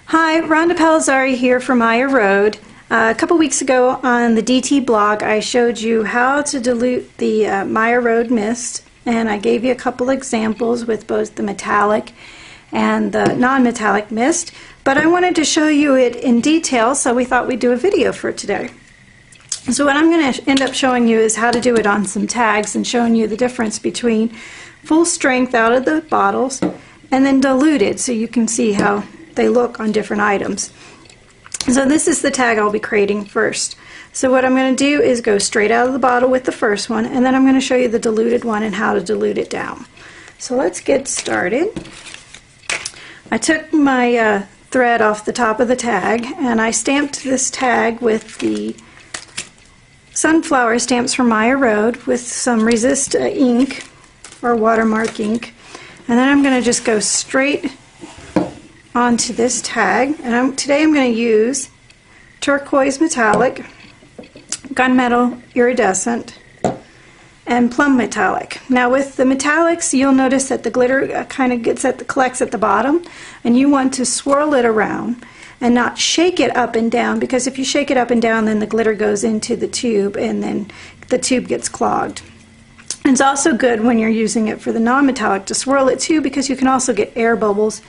Hi, Rhonda Palazzari here for Maya Road. A couple weeks ago on the DT blog I showed you how to dilute the Maya Road mist, and I gave you a couple examples with both the metallic and the non-metallic mist, but I wanted to show you it in detail, so we thought we'd do a video for today. So what I'm going to end up showing you is how to do it on some tags and showing you the difference between full strength out of the bottles and then diluted, so you can see how they look on different items. So this is the tag I'll be creating first. So what I'm going to do is go straight out of the bottle with the first one, and then I'm going to show you the diluted one and how to dilute it down. So let's get started. I took my thread off the top of the tag and I stamped this tag with the sunflower stamps from Maya Road with some resist ink or watermark ink, and then I'm going to just go straight onto this tag, and today I'm going to use turquoise metallic, gunmetal iridescent, and plum metallic. Now with the metallics, you'll notice that the glitter kind of collects at the bottom, and you want to swirl it around and not shake it up and down, because if you shake it up and down then the glitter goes into the tube and then the tube gets clogged. It's also good when you're using it for the non-metallic to swirl it too, because you can also get air bubbles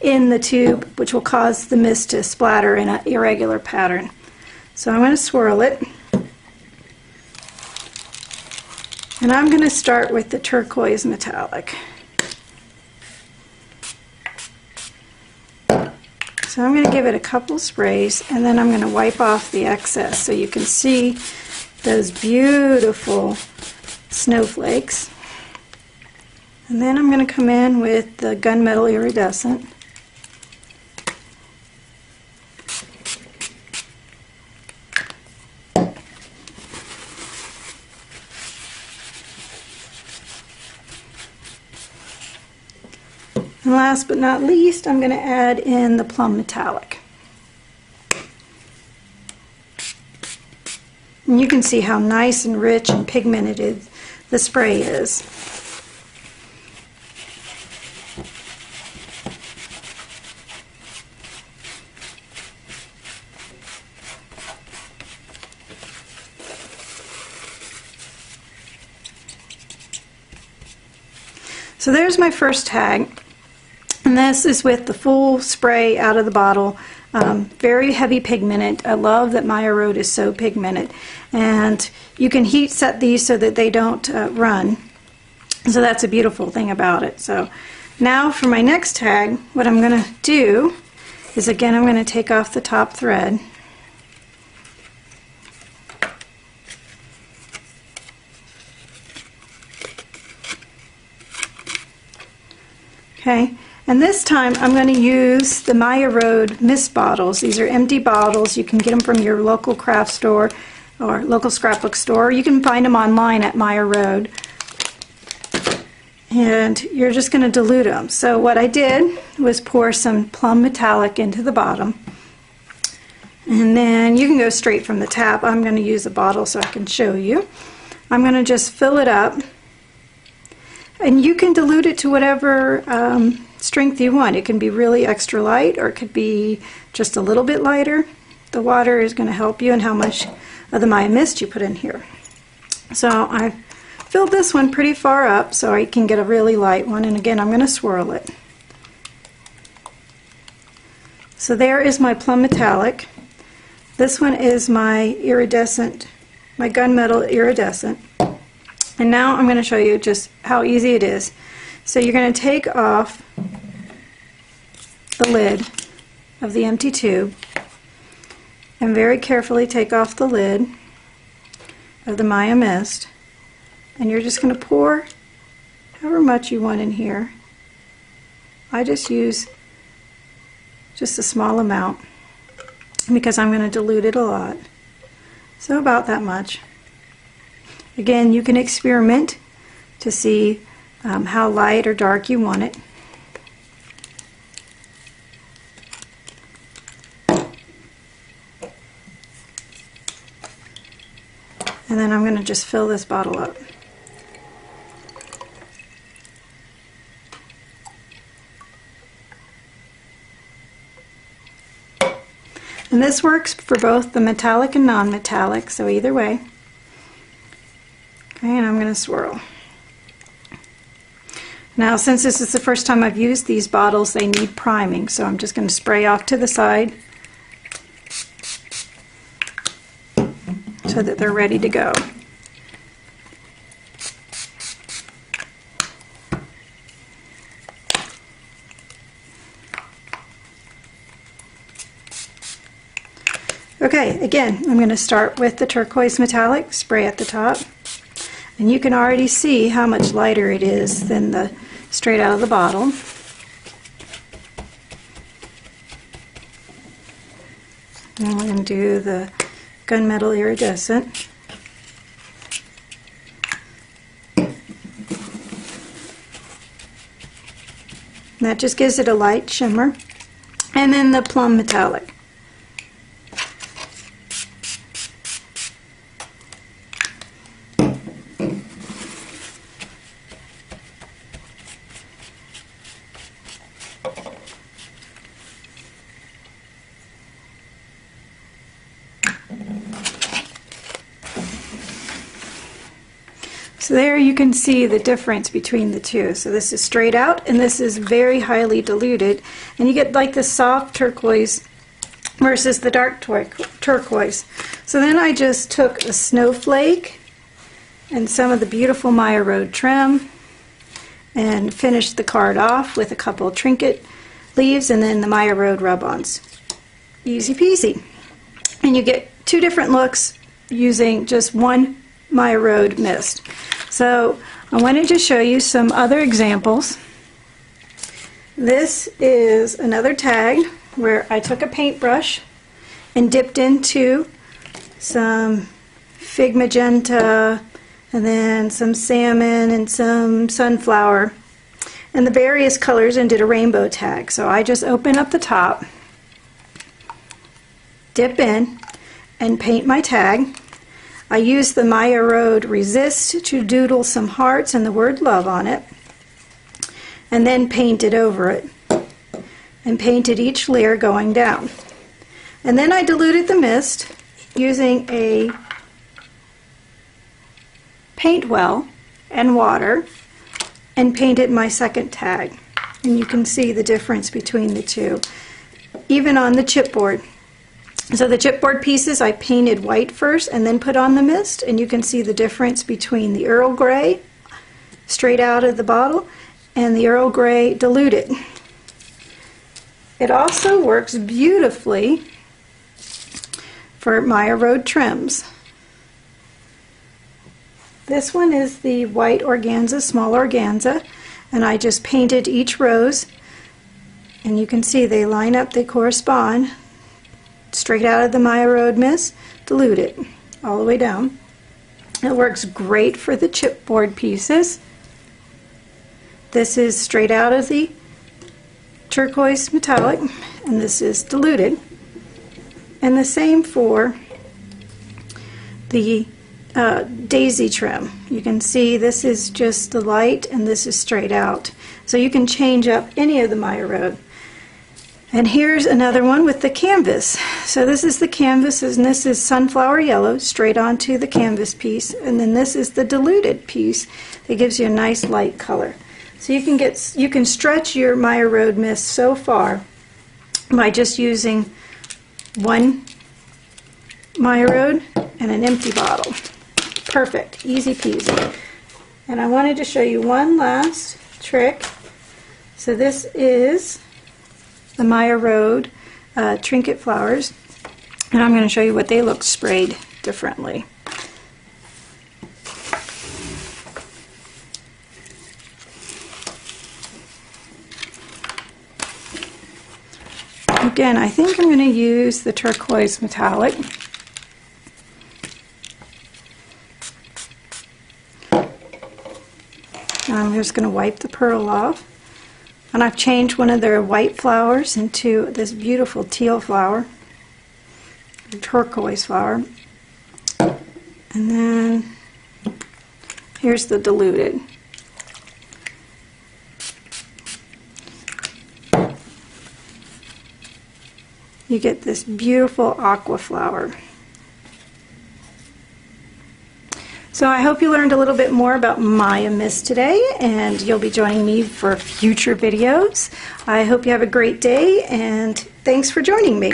in the tube, which will cause the mist to splatter in an irregular pattern. So I'm going to swirl it, and I'm going to start with the turquoise metallic. So I'm going to give it a couple sprays, and then I'm going to wipe off the excess so you can see those beautiful snowflakes. And then I'm going to come in with the gunmetal iridescent. And last but not least, I'm going to add in the plum metallic. And you can see how nice and rich and pigmented the spray is. So there's my first tag. And this is with the full spray out of the bottle. Very heavy pigmented. I love that Maya Road is so pigmented. And you can heat set these so that they don't run. So that's a beautiful thing about it. So now for my next tag, what I'm going to do is, again, I'm going to take off the top thread. Okay. And this time I'm going to use the Maya Road mist bottles. These are empty bottles. You can get them from your local craft store or local scrapbook store. You can find them online at Maya Road. And you're just going to dilute them. So what I did was pour some plum metallic into the bottom. And then you can go straight from the tap. I'm going to use a bottle so I can show you. I'm going to just fill it up. And you can dilute it to whatever strength you want. It can be really extra light, or it could be just a little bit lighter. The water is going to help you and how much of the Maya mist you put in here. So I filled this one pretty far up so I can get a really light one, and again I'm going to swirl it. So there is my plum metallic. This one is my iridescent, my gunmetal iridescent. And now I'm going to show you just how easy it is. So you're going to take off the lid of the empty tube and very carefully take off the lid of the Maya mist, and you're just going to pour however much you want in here. I just use just a small amount because I'm going to dilute it a lot. So about that much. Again, you can experiment to see how light or dark you want it. And then I'm going to just fill this bottle up. And this works for both the metallic and non-metallic, so either way. Okay, and I'm going to swirl. Now, since this is the first time I've used these bottles, they need priming, so I'm just going to spray off to the side so that they're ready to go. Okay, again, I'm going to start with the turquoise metallic, spray at the top, and you can already see how much lighter it is than the straight out of the bottle. Now we're going to do the gunmetal iridescent. And that just gives it a light shimmer. And then the plum metallic. So there you can see the difference between the two. So this is straight out and this is very highly diluted, and you get like the soft turquoise versus the dark turquoise. So then I just took a snowflake and some of the beautiful Maya Road trim and finished the card off with a couple trinket leaves and then the Maya Road rub-ons. Easy peasy. And you get two different looks using just one Maya Road mist. So I wanted to show you some other examples. This is another tag where I took a paintbrush and dipped into some fig magenta and then some salmon and some sunflower and the various colors and did a rainbow tag. So I just open up the top, dip in, and paint my tag. I used the Maya Road Resist to doodle some hearts and the word love on it, and then painted over it, and painted each layer going down. And then I diluted the mist using a paint well and water, and painted my second tag. And you can see the difference between the two, even on the chipboard. So the chipboard pieces I painted white first and then put on the mist, and you can see the difference between the Earl Grey straight out of the bottle and the Earl Grey diluted. It also works beautifully for Maya Road trims. This one is the white organza, small organza, and I just painted each rose, and you can see they line up, they correspond. Straight out of the Maya Road mist, dilute it all the way down. It works great for the chipboard pieces. This is straight out of the turquoise metallic, and this is diluted. And the same for the daisy trim. You can see this is just the light and this is straight out. So you can change up any of the Maya Road. And here's another one with the canvas. So this is the canvas, and this is sunflower yellow straight onto the canvas piece, and then this is the diluted piece that gives you a nice light color. So you can stretch your Maya Road mist so far by just using one Maya Road and an empty bottle. Perfect, easy peasy. And I wanted to show you one last trick. So this is the Maya Road trinket flowers, and I'm going to show you what they look sprayed differently. Again, I think I'm going to use the turquoise metallic. And I'm just going to wipe the pearl off. And I've changed one of their white flowers into this beautiful teal flower, turquoise flower. And then here's the diluted. you get this beautiful aqua flower. So I hope you learned a little bit more about Maya Mist today, and you'll be joining me for future videos. I hope you have a great day, and thanks for joining me.